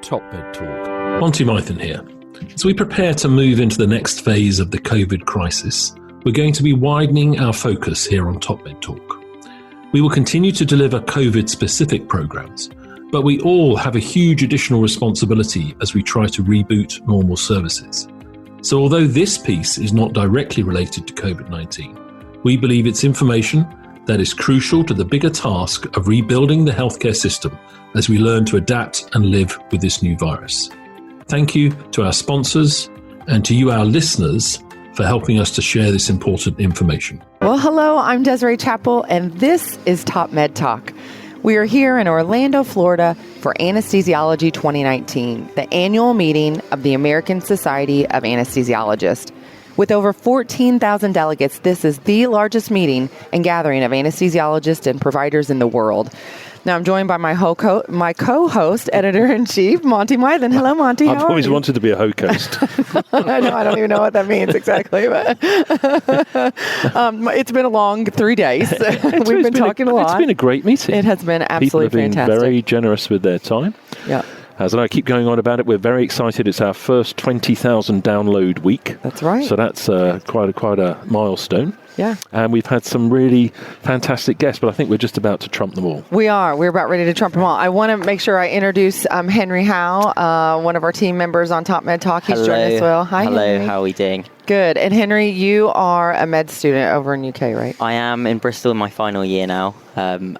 Top Med Talk. Monty Mythen here. As we prepare to move into the next phase of the COVID crisis, we're going to be widening our focus here on Top Med Talk. We will continue to deliver COVID-specific programs, but we all have a huge additional responsibility as we try to reboot normal services. So although this piece is not directly related to COVID-19, we believe it's information that is crucial to the bigger task of rebuilding the healthcare system as we learn to adapt and live with this new virus. Thank you to our sponsors and to you, our listeners, for helping us to share this important information. Well, hello, I'm Desiree Chappell, and this is Top Med Talk. We are here in Orlando, Florida for Anesthesiology 2019, the annual meeting of the American Society of Anesthesiologists. With over 14,000 delegates, this is the largest meeting and gathering of anesthesiologists and providers in the world. Now, I'm joined by my co-host, editor-in-chief, Monty Mythen. Hello, Monty. I've always wanted to be a ho-host. I know. I don't even know what that means exactly. But it's been a long 3 days. We've been talking a lot. It's been a great meeting. It has been absolutely fantastic. People have been very generous with their time. Yeah. As I keep going on about it, we're very excited. It's our first 20,000 download week. That's right. So that's quite a milestone. Yeah. And we've had some really fantastic guests, but I think we're just about to trump them all. We are. We're about ready to trump them all. I want to make sure I introduce Henry Howe, one of our team members on Top Med Talk. He's joined us as well. Hi, Hello, Henry. how are we doing? Good. And Henry, you are a med student over in UK, right? I am in Bristol in my final year now, and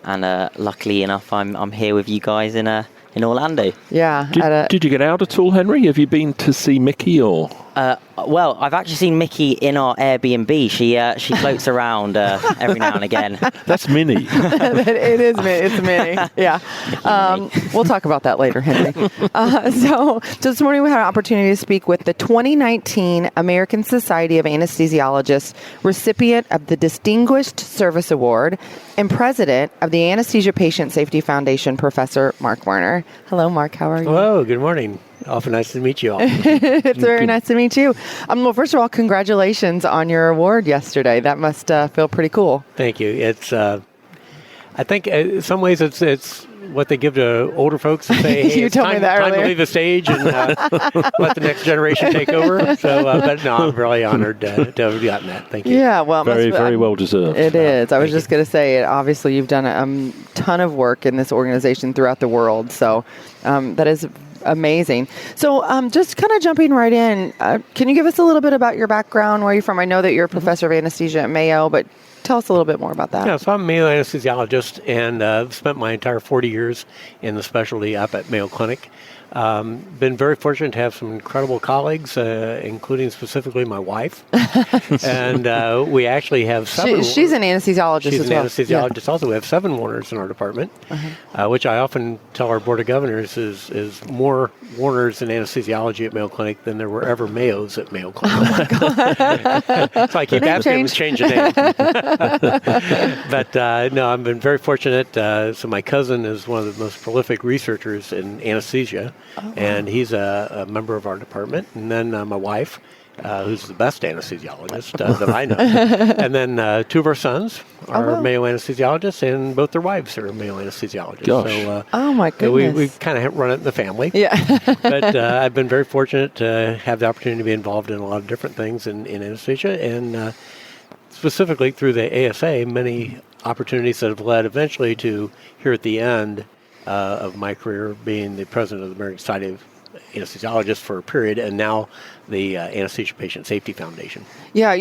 luckily enough, I'm here with you guys in Orlando. Yeah. Did you get out at all, Henry? Have you been to see Mickey or? Well, I've actually seen Mickey in our Airbnb. She floats around every now and again. That's Minnie. It is Minnie. It's Minnie. Yeah. We'll talk about that later, Henry. So this morning we had an opportunity to speak with the 2019 American Society of Anesthesiologists recipient of the Distinguished Service Award and president of the Anesthesia Patient Safety Foundation, Professor Mark Werner. Hello, Mark. How are you? Hello. Good morning. Awful nice to meet you all. It's very nice to meet you. Well, first of all, congratulations on your award yesterday. That must feel pretty cool. Thank you. It's, I think, in some ways, it's what they give to older folks to say, hey, it's time to leave the stage and let the next generation take over. So, but no, I'm really honored to have gotten that. Thank you. Yeah, well, very well deserved. It is. I was just going to say, obviously, you've done a ton of work in this organization throughout the world. So that is amazing. So just kind of jumping right in, can you give us a little bit about your background, where you're from? I know that you're a professor of anesthesia at Mayo, but tell us a little bit more about that. Yeah, so I'm a Mayo anesthesiologist and I've spent my entire 40 years in the specialty up at Mayo Clinic. Been very fortunate to have some incredible colleagues, including specifically my wife. And we actually have seven. She's an anesthesiologist She's as well. She's an anesthesiologist also. We have 7 Warners in our department, which I often tell our board of governors is more Warners in anesthesiology at Mayo Clinic than there were ever Mayos at Mayo Clinic. Oh my God. So I keep asking them to change the name. But no, I've been very fortunate. So my cousin is one of the most prolific researchers in anesthesia. And he's a member of our department. And then my wife, who's the best anesthesiologist that I know. And then 2 of our sons are Mayo anesthesiologists, and both their wives are Mayo anesthesiologists. Gosh. So, oh, my goodness. We kind of run it in the family. Yeah. But I've been very fortunate to have the opportunity to be involved in a lot of different things in anesthesia. And specifically through the ASA, many opportunities that have led eventually to here at the end of my career being the president of the American Society of Anesthesiologists for a period, and now the Anesthesia Patient Safety Foundation. Yeah,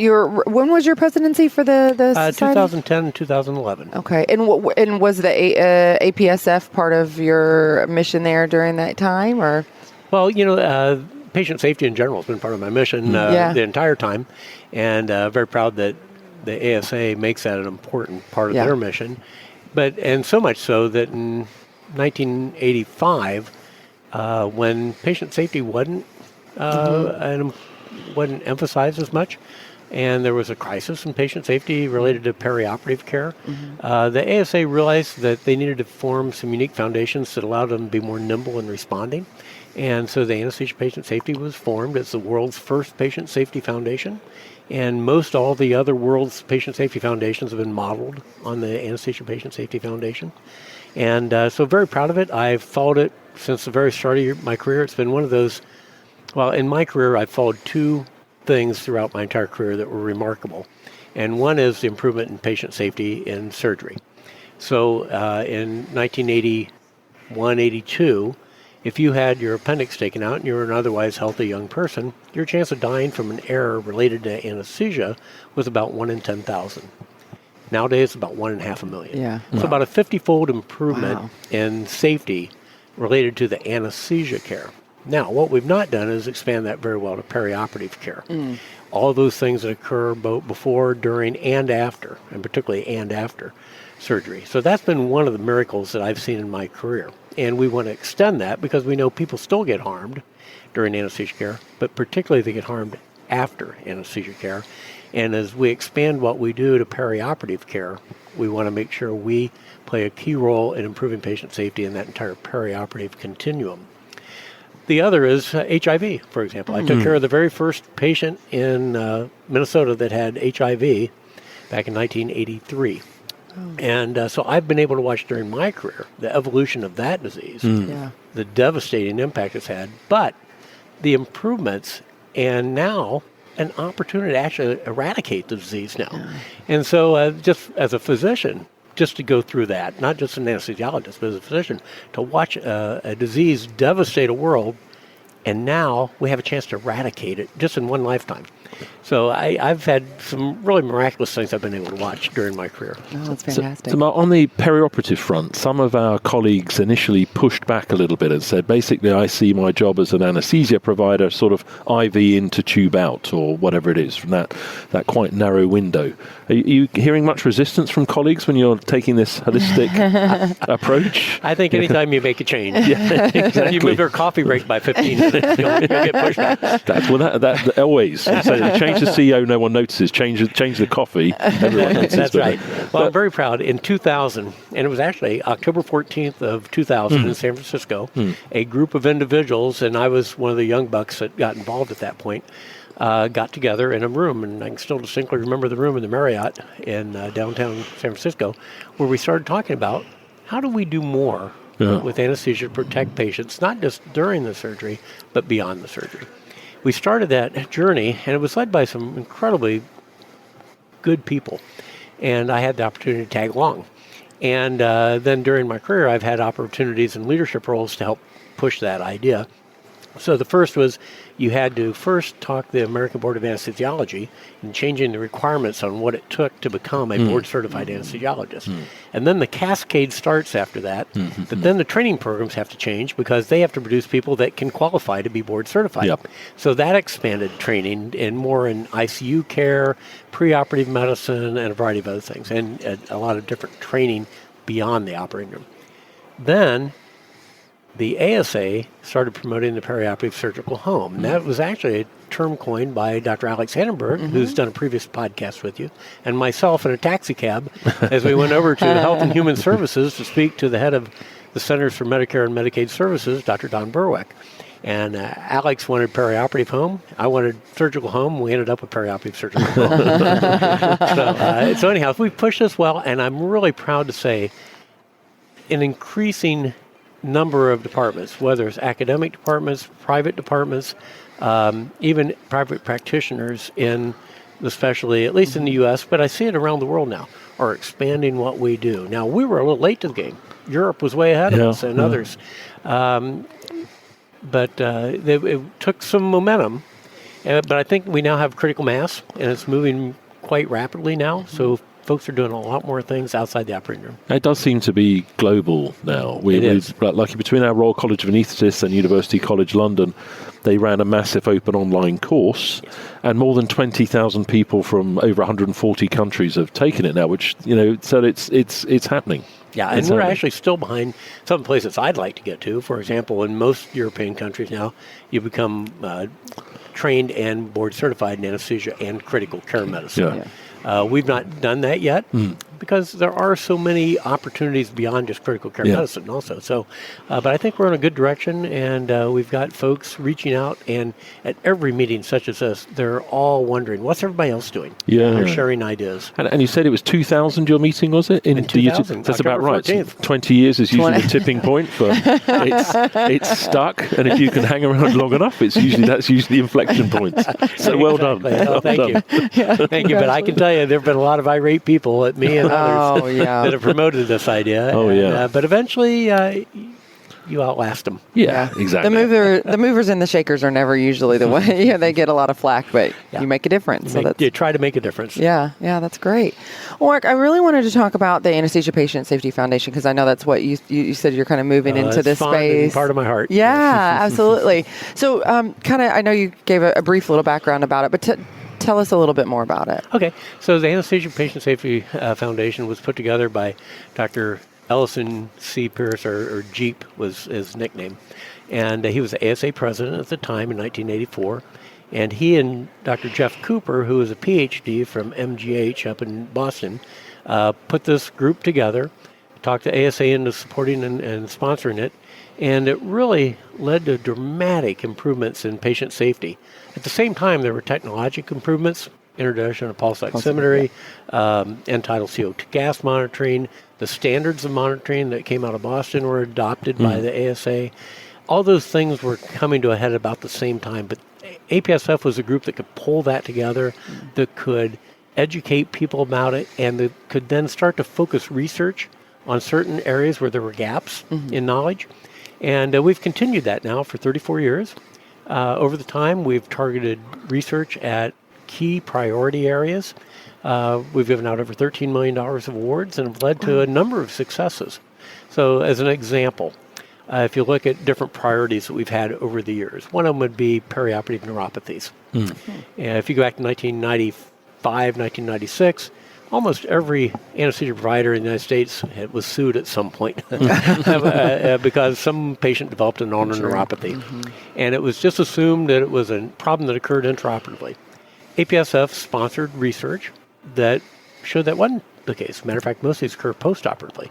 when was your presidency for the society? 2010 and 2011. Okay, and was the APSF part of your mission there during that time, or? Well, patient safety in general has been part of my mission the entire time, and very proud that the ASA makes that an important part of their mission. And so much so that in 1985, when patient safety wasn't emphasized as much, and there was a crisis in patient safety related to perioperative care, the ASA realized that they needed to form some unique foundations that allowed them to be more nimble in responding. And so the Anesthesia Patient Safety was formed as the world's first patient safety foundation. And most all the other world's patient safety foundations have been modeled on the Anesthesia Patient Safety Foundation. And so very proud of it. I've followed it since the very start of my career. It's been one of those, well, in my career, I've followed two things throughout my entire career that were remarkable. And one is the improvement in patient safety in surgery. So in 1981, 82, if you had your appendix taken out and you were an otherwise healthy young person, your chance of dying from an error related to anesthesia was about 1 in 10,000. Nowadays, about 1.5 million. Yeah. So Wow. about a 50-fold improvement Wow. in safety related to the anesthesia care. Now, what we've not done is expand that very well to perioperative care. All those things that occur both before, during, and after, and particularly and after surgery. So that's been one of the miracles that I've seen in my career. And we want to extend that because we know people still get harmed during anesthesia care, but particularly they get harmed after anesthesia care. And as we expand what we do to perioperative care, we want to make sure we play a key role in improving patient safety in that entire perioperative continuum. The other is HIV, for example. I took care of the very first patient in Minnesota that had HIV back in 1983. And so I've been able to watch during my career the evolution of that disease, the devastating impact it's had, but the improvements, and now an opportunity to actually eradicate the disease now. And so just as a physician, just to go through that, not just an anesthesiologist, but as a physician, to watch a disease devastate a world, and now we have a chance to eradicate it just in one lifetime. So I've had some really miraculous things I've been able to watch during my career. Oh, that's fantastic. So on the perioperative front, some of our colleagues initially pushed back a little bit and said, basically, I see my job as an anesthesia provider, sort of IV in to tube out, or whatever it is, from that quite narrow window. Are you hearing much resistance from colleagues when you're taking this holistic approach? I think anytime you make a change, Exactly. you move their coffee break by 15 minutes, you'll get pushback. That always. So change the CEO, no one notices. Change the coffee, everyone notices. That's right. Well, I'm very proud. In 2000, and it was actually October 14th of 2000 in San Francisco, a group of individuals, and I was one of the young bucks that got involved at that point, got together in a room, and I can still distinctly remember the room in the Marriott in downtown San Francisco, where we started talking about how do we do more with anesthesia to protect patients, not just during the surgery, but beyond the surgery. We started that journey, and it was led by some incredibly good people, and I had the opportunity to tag along. And then during my career, I've had opportunities in leadership roles to help push that idea. So the first was you had to first talk to the American Board of Anesthesiology and changing the requirements on what it took to become a board-certified anesthesiologist. And then the cascade starts after that, but then the training programs have to change because they have to produce people that can qualify to be board-certified. Yep. So that expanded training and more in ICU care, preoperative medicine, and a variety of other things, and a lot of different training beyond the operating room. Then the ASA started promoting the perioperative surgical home. And that was actually a term coined by Dr. Alex Annenberg, who's done a previous podcast with you, and myself in a taxi cab as we went over to Health and Human Services to speak to the head of the Centers for Medicare and Medicaid Services, Dr. Don Berwick. And Alex wanted perioperative home. I wanted surgical home. We ended up with perioperative surgical home. So anyhow, we pushed this well, and I'm really proud to say an increasing number of departments, whether it's academic departments, private departments, even private practitioners in the specialty, at least in the U.S., but I see it around the world now, are expanding what we do. Now, we were a little late to the game. Europe was way ahead of us and others. But it took some momentum. But I think we now have critical mass, and it's moving quite rapidly now. So folks are doing a lot more things outside the operating room. It does seem to be global now. We're lucky between our Royal College of Anaesthetists and University College London, they ran a massive open online course, and more than 20,000 people from over 140 countries have taken it now, which, so it's happening. Yeah, and we're actually still behind some places I'd like to get to. For example, in most European countries now, you become trained and board certified in anesthesia and critical care medicine. We've not done that yet, because there are so many opportunities beyond just critical care medicine also. So, but I think we're in a good direction, and we've got folks reaching out, and at every meeting such as this, they're all wondering, what's everybody else doing? Yeah. They're sharing ideas. And you said it was 2000 your meeting, was it? In 2000. That's October about right. 14th. 20 years is usually the tipping point, but it's stuck, and if you can hang around long enough, that's usually the inflection point. So well done. Oh, thank you. Thank you. But I can tell you, there have been a lot of irate people at me and others that have promoted this idea. But eventually, you outlast them. Yeah, exactly. The movers and the shakers are never usually the way. Yeah, they get a lot of flack, but you make a difference. You try to make a difference. Yeah, that's great. Well, Mark, I really wanted to talk about the Anesthesia Patient Safety Foundation because I know that's what you said you're kind of moving into this space. And part of my heart. Yeah, absolutely. So, I know you gave a brief little background about it, but tell us a little bit more about it. Okay. So the Anesthesia Patient Safety Foundation was put together by Dr. Ellison C. Pierce, or Jeep was his nickname. And he was the ASA president at the time in 1984. And he and Dr. Jeff Cooper, who was a PhD from MGH up in Boston, put this group together, talked the ASA into supporting and sponsoring it. And it really led to dramatic improvements in patient safety. At the same time, there were technological improvements, introduction of pulse oximetry, end-tidal CO2 gas monitoring. The standards of monitoring that came out of Boston were adopted by the ASA. All those things were coming to a head about the same time. But APSF was a group that could pull that together, that could educate people about it, and that could then start to focus research on certain areas where there were gaps in knowledge. And we've continued that now for 34 years. Over the time, we've targeted research at key priority areas. We've given out over $13 million of awards and have led to a number of successes. So as an example, if you look at different priorities that we've had over the years, one of them would be perioperative neuropathies. If you go back to 1995, 1996, almost every anesthesia provider in the United States was sued at some point because some patient developed an ulnar neuropathy. And it was just assumed that it was a problem that occurred intraoperatively. APSF sponsored research that showed that wasn't the case. Matter of fact, most of these occur postoperatively,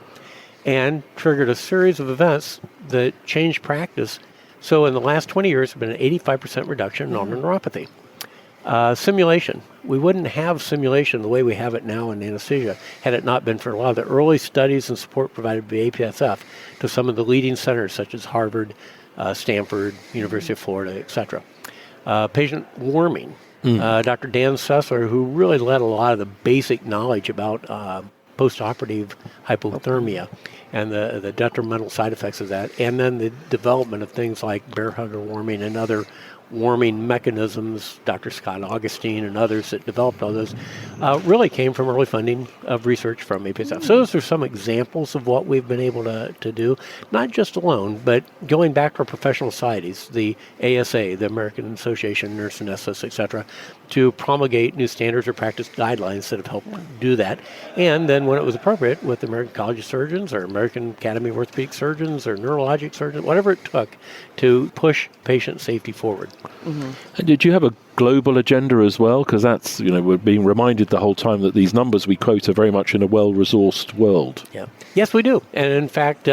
and triggered a series of events that changed practice. So in the last 20 years, there's been an 85% reduction in ulnar neuropathy. Simulation. We wouldn't have simulation the way we have it now in anesthesia had it not been for a lot of the early studies and support provided by APSF to some of the leading centers such as Harvard, Stanford, University of Florida, etc. Patient warming. Dr. Dan Sessler, who really led a lot of the basic knowledge about postoperative hypothermia and the detrimental side effects of that, and then the development of things like bear hugger warming and other warming mechanisms, Dr. Scott Augustine and others that developed all those, really came from early funding of research from APSF. So those are some examples of what we've been able to do, not just alone, but going back to our professional societies, the ASA, the American Association of Nurse Anesthetists, etc., to promulgate new standards or practice guidelines that have helped do that. And then when it was appropriate, with the American College of Surgeons or American Academy of Orthopedic Surgeons or neurologic surgeons, whatever it took to push patient safety forward. And did you have a global agenda as well? Because that's, we're being reminded the whole time that these numbers we quote are very much in a well-resourced world. Yeah. Yes, we do. And in fact,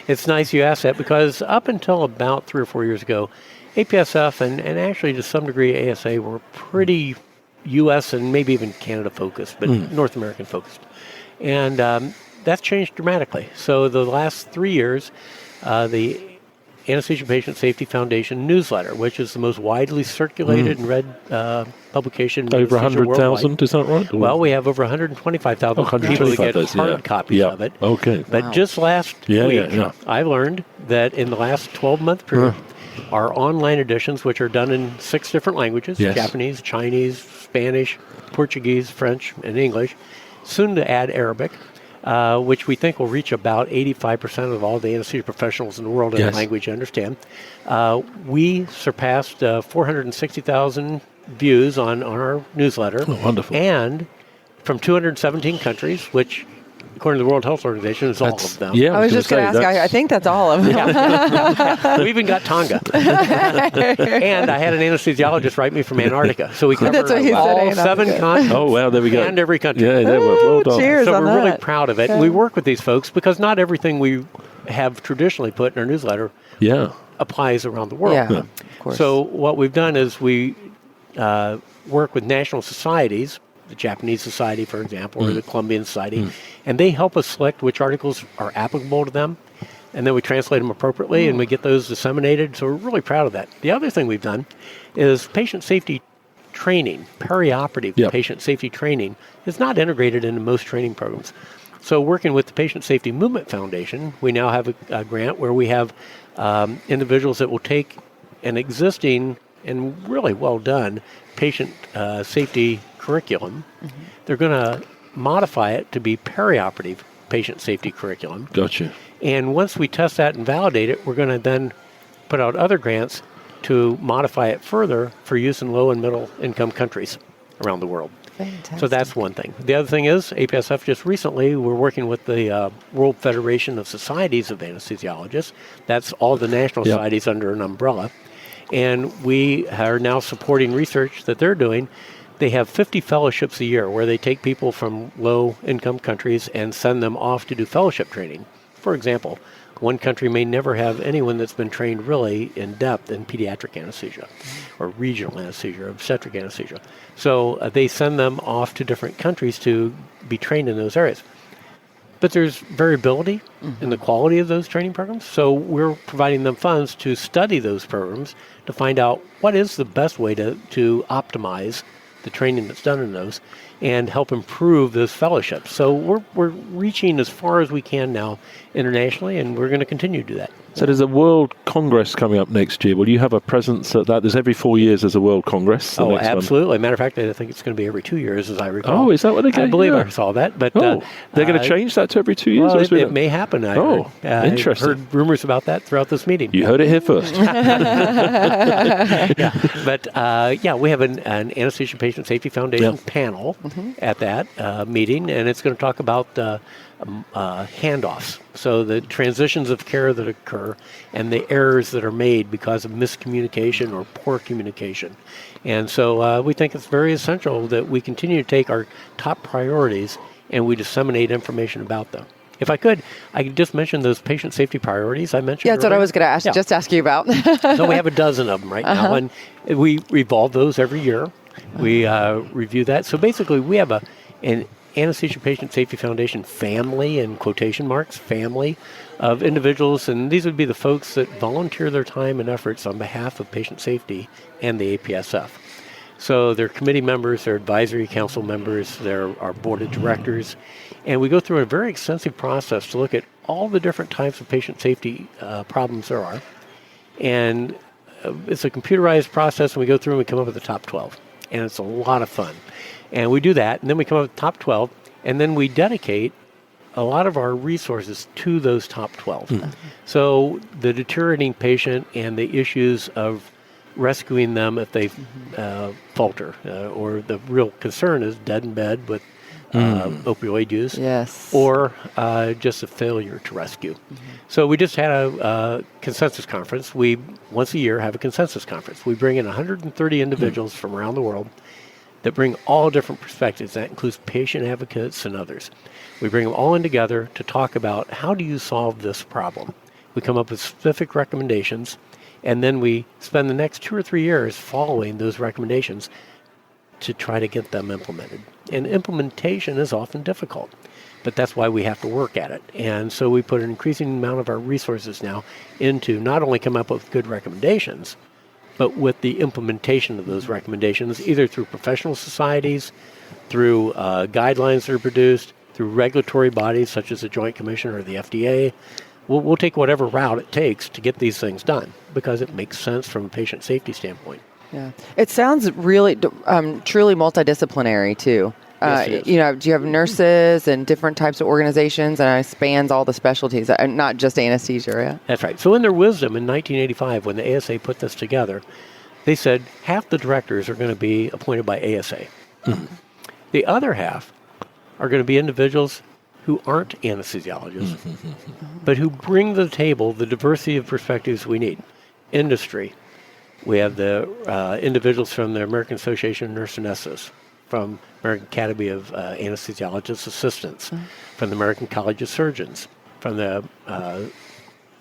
it's nice you asked that, because up until about 3 or 4 years ago, APSF and actually to some degree ASA were pretty U.S. and maybe even Canada focused, but North American focused. And that's changed dramatically. So the last 3 years, the Anesthesia Patient Safety Foundation newsletter, which is the most widely circulated and read publication. Over 100,000, is that right? Well, we have over 125,000 people that get hard copies of it. Okay. But just last week, I learned that in the last 12-month period, our online editions, which are done in 6 different languages, Japanese, Chinese, Spanish, Portuguese, French, and English, soon to add Arabic, which we think will reach about 85% of all the anesthesia professionals in the world in a language you understand. We surpassed 460,000 views on our newsletter. Oh, wonderful. And from 217 countries, which according to the World Health Organization, it's all of them. Yeah, I was just going to ask. I think that's all of them. We even got Tonga. And I had an anesthesiologist write me from Antarctica. So we covered That's what he said, all Antarctica. 7 continents. Oh, wow, there we go. And every country. Yeah, there were. Well done. Cheers So on we're really that. proud of it. And we work with these folks because not everything we have traditionally put in our newsletter Yeah. applies around the world. Yeah, of course. So what we've done is we work with national societies, the Japanese Society, for example, or the Colombian Society, and they help us select which articles are applicable to them, and then we translate them appropriately, and we get those disseminated. So we're really proud of that. The other thing we've done is patient safety training, perioperative patient safety training, is not integrated into most training programs. So working with the Patient Safety Movement Foundation, we now have a grant where we have individuals that will take an existing and really well done patient safety curriculum. They're going to modify it to be perioperative patient safety curriculum. Gotcha. And once we test that and validate it, we're going to then put out other grants to modify it further for use in low and middle income countries around the world. Fantastic. So that's one thing. The other thing is APSF just recently, we're working with the World Federation of Societies of Anesthesiologists. That's all the national societies under an umbrella. And we are now supporting research that they're doing. They have 50 fellowships a year where they take people from low-income countries and send them off to do fellowship training. For example, one country may never have anyone that's been trained really in depth in pediatric anesthesia or regional anesthesia or obstetric anesthesia. So they send them off to different countries to be trained in those areas. But there's variability in the quality of those training programs. So we're providing them funds to study those programs to find out what is the best way to optimize the training that's done in those and help improve those fellowships. So we're reaching as far as we can now internationally, and we're going to continue to do that. So there's a World Congress coming up next year. Will you have a presence at that? There's every 4 years there's a World Congress. The next absolutely. Matter of fact, I think it's going to be every 2 years, as I recall. Oh, is that what they're going? I believe I saw that. But they're going to change that to every 2 years? Well, it may happen. Interesting. I heard rumors about that throughout this meeting. You heard it here first. We have an Anesthesia Patient Safety Foundation panel at that meeting, and it's going to talk about handoffs. So the transitions of care that occur and the errors that are made because of miscommunication or poor communication. And so we think it's very essential that we continue to take our top priorities and we disseminate information about them. If I could just mention those patient safety priorities I mentioned. Yeah, that's earlier. what I was going to ask. Just ask you about. So we have a dozen of them right now, and we revolve those every year. We review that. So basically, we have an Anesthesia Patient Safety Foundation family, in quotation marks, family of individuals, and these would be the folks that volunteer their time and efforts on behalf of patient safety and the APSF. So they're committee members, they're advisory council members, they're our board of directors, and we go through a very extensive process to look at all the different types of patient safety problems there are. And it's a computerized process, and we go through and we come up with the top 12. And it's a lot of fun. And we do that, and then we come up with the top 12, and then we dedicate a lot of our resources to those top 12. So the deteriorating patient and the issues of rescuing them if they falter, or the real concern is dead in bed with opioid use, or just a failure to rescue. So we just had a consensus conference. We, once a year, have a consensus conference. We bring in 130 individuals from around the world that bring all different perspectives. That includes patient advocates and others. We bring them all in together to talk about how do you solve this problem. We come up with specific recommendations, and then we spend the next 2 or 3 years following those recommendations to try to get them implemented. And implementation is often difficult, but that's why we have to work at it. And so we put an increasing amount of our resources now into not only come up with good recommendations, but with the implementation of those recommendations, either through professional societies, through guidelines that are produced, through regulatory bodies such as the Joint Commission or the FDA. We'll take whatever route it takes to get these things done because it makes sense from a patient safety standpoint. Yeah, it sounds really truly multidisciplinary too. Yes, do you have nurses and different types of organizations, and it spans all the specialties, not just anesthesia, right? That's right. So in their wisdom in 1985, when the ASA put this together, they said half the directors are going to be appointed by ASA. The other half are going to be individuals who aren't anesthesiologists, but who bring to the table the diversity of perspectives we need. Industry. We have the individuals from the American Association of Nurse Anesthetists, from American Academy of Anesthesiologist Assistants, from the American College of Surgeons, from the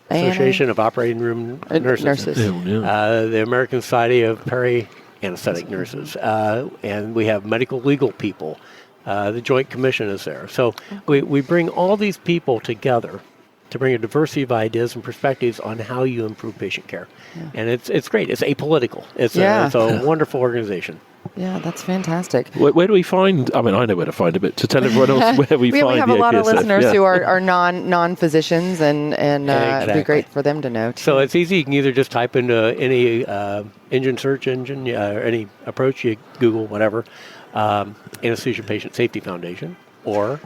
Association of Operating Room Nurses. The American Society of Peri-Anesthetic Nurses, and we have medical legal people. The Joint Commission is there. So we bring all these people together to bring a diversity of ideas and perspectives on how you improve patient care. Yeah. And it's great. It's apolitical. It's a wonderful organization. Yeah, that's fantastic. Where do we find, I know where to find it, but to tell everyone else where we find the APSF. We have a lot of listeners who are non-physicians, and exactly. It'd be great for them to know, too. So it's easy. You can either just type into any search engine, or any approach, you Google, whatever, Anesthesia Patient Safety Foundation, or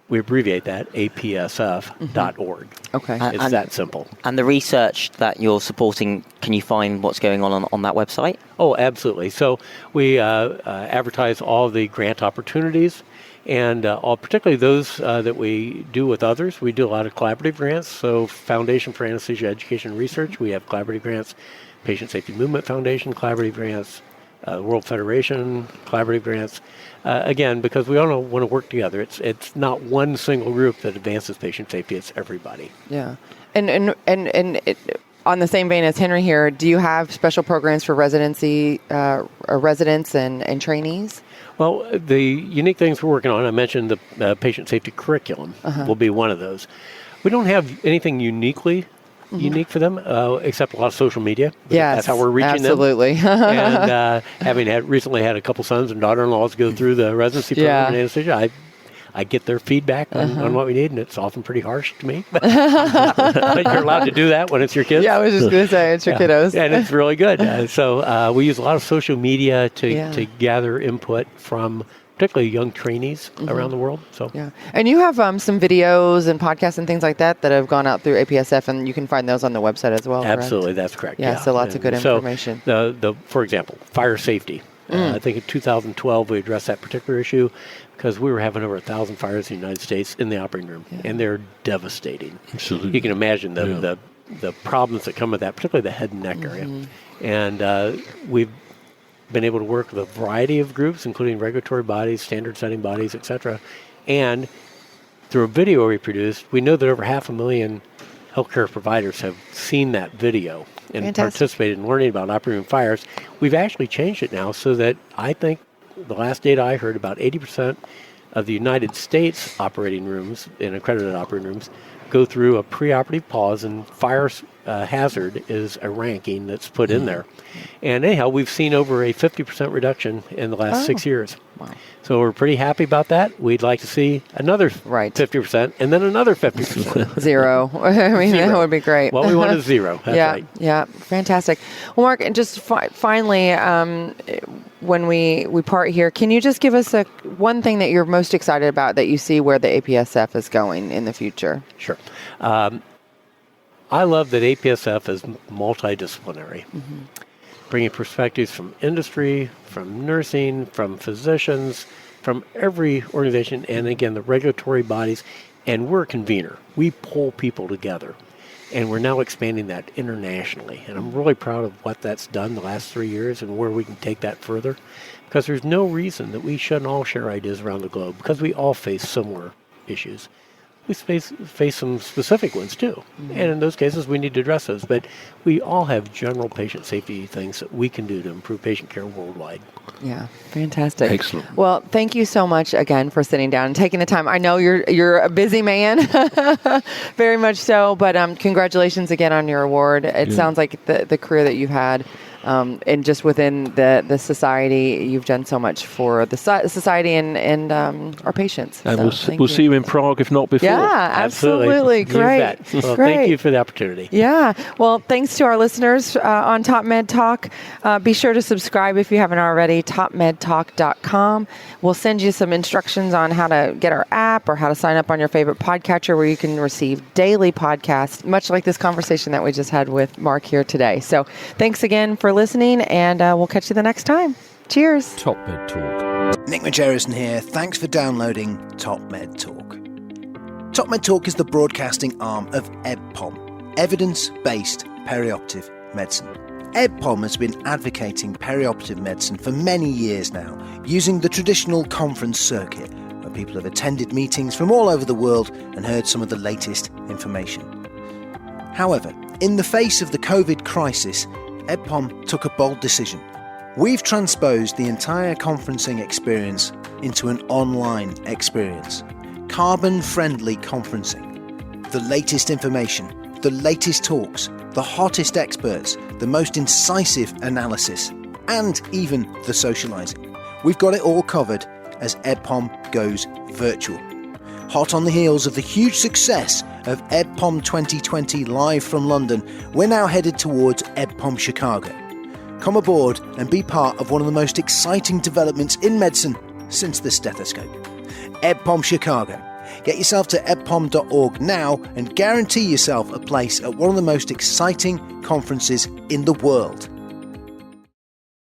we abbreviate that, APSF.org. Okay. It's that simple. And the research that you're supporting, can you find what's going on that website? Oh, absolutely. So we advertise all the grant opportunities, and particularly those that we do with others. We do a lot of collaborative grants. So Foundation for Anesthesia Education and Research, we have collaborative grants. Patient Safety Movement Foundation, collaborative grants. World Federation, collaborative grants. Again, because we all want to work together. It's not one single group that advances patient safety. It's everybody. Yeah, and on the same vein as Henry here, do you have special programs for residency residents and trainees? Well, the unique things we're working on, I mentioned the patient safety curriculum will be one of those. We don't have anything unique for them, except a lot of social media. Yes, that's how we're reaching absolutely. them. And having recently had a couple sons and daughter-in-laws go through the residency program in anesthesia, I get their feedback on what we need, and it's often pretty harsh to me. But you're allowed to do that when it's your kids. Yeah, I was just going to say, it's your kiddos. And it's really good. So we use a lot of social media to gather input from particularly young trainees around the world. So and you have some videos and podcasts and things like that have gone out through APSF, and you can find those on the website as well. Absolutely, correct? That's correct. Yeah, so lots of good information. So for example, fire safety. I think in 2012 we addressed that particular issue because we were having over 1,000 fires in the United States in the operating room, and they're devastating. Absolutely. You can imagine the problems that come with that, particularly the head and neck area. And we've been able to work with a variety of groups, including regulatory bodies, standard setting bodies, etc. And through a video we produced, we know that over 500,000 healthcare providers have seen that video and participated in learning about operating room fires. We've actually changed it now so that I think the last data I heard, about 80% of the United States operating rooms, and accredited operating rooms, go through a preoperative pause, and fire hazard is a ranking that's put in there. And anyhow, we've seen over a 50% reduction in the last 6 years. Wow. So we're pretty happy about that. We'd like to see another 50% and then another 50%. Zero. That would be great. What we want is zero. That's right. Yeah, fantastic. Well, Mark, and just finally, when we part here, can you just give us one thing that you're most excited about that you see where the APSF is going in the future? Sure. I love that APSF is multidisciplinary, bringing perspectives from industry, from nursing, from physicians, from every organization, and again, the regulatory bodies, and we're a convener. We pull people together, and we're now expanding that internationally, and I'm really proud of what that's done the last 3 years and where we can take that further, because there's no reason that we shouldn't all share ideas around the globe, because we all face similar issues. We face some specific ones too, and in those cases we need to address those, but we all have general patient safety things that we can do to improve patient care worldwide. Yeah, fantastic. Excellent. Well, thank you so much again for sitting down and taking the time. I know you're a busy man, very much so, but congratulations again on your award. It sounds like the career that you've had, and just within the society, you've done so much for the society and our patients. And so we'll see you in Prague, if not before. Yeah, absolutely. Great. Well, Great. Thank you for the opportunity. Yeah. Well, thanks to our listeners on Top Med Talk. Be sure to subscribe if you haven't already, topmedtalk.com. We'll send you some instructions on how to get our app or how to sign up on your favorite podcatcher where you can receive daily podcasts, much like this conversation that we just had with Mark here today. So thanks again for listening, and we'll catch you the next time. Cheers. Top Med Talk. Nick Majerison here. Thanks for downloading Top Med Talk. Top Med Talk is the broadcasting arm of EBPOM, Evidence-Based Perioperative Medicine. EBPOM has been advocating perioperative medicine for many years now, using the traditional conference circuit, where people have attended meetings from all over the world and heard some of the latest information. However, in the face of the COVID crisis, EBPOM took a bold decision. We've transposed the entire conferencing experience into an online experience. Carbon-friendly conferencing. The latest information, the latest talks, the hottest experts, the most incisive analysis, and even the socialising. We've got it all covered as EBPOM goes virtual. Hot on the heels of the huge success of EBPOM 2020 live from London, we're now headed towards EBPOM Chicago. Come aboard and be part of one of the most exciting developments in medicine since the stethoscope. EBPOM Chicago. Get yourself to ebpom.org now and guarantee yourself a place at one of the most exciting conferences in the world.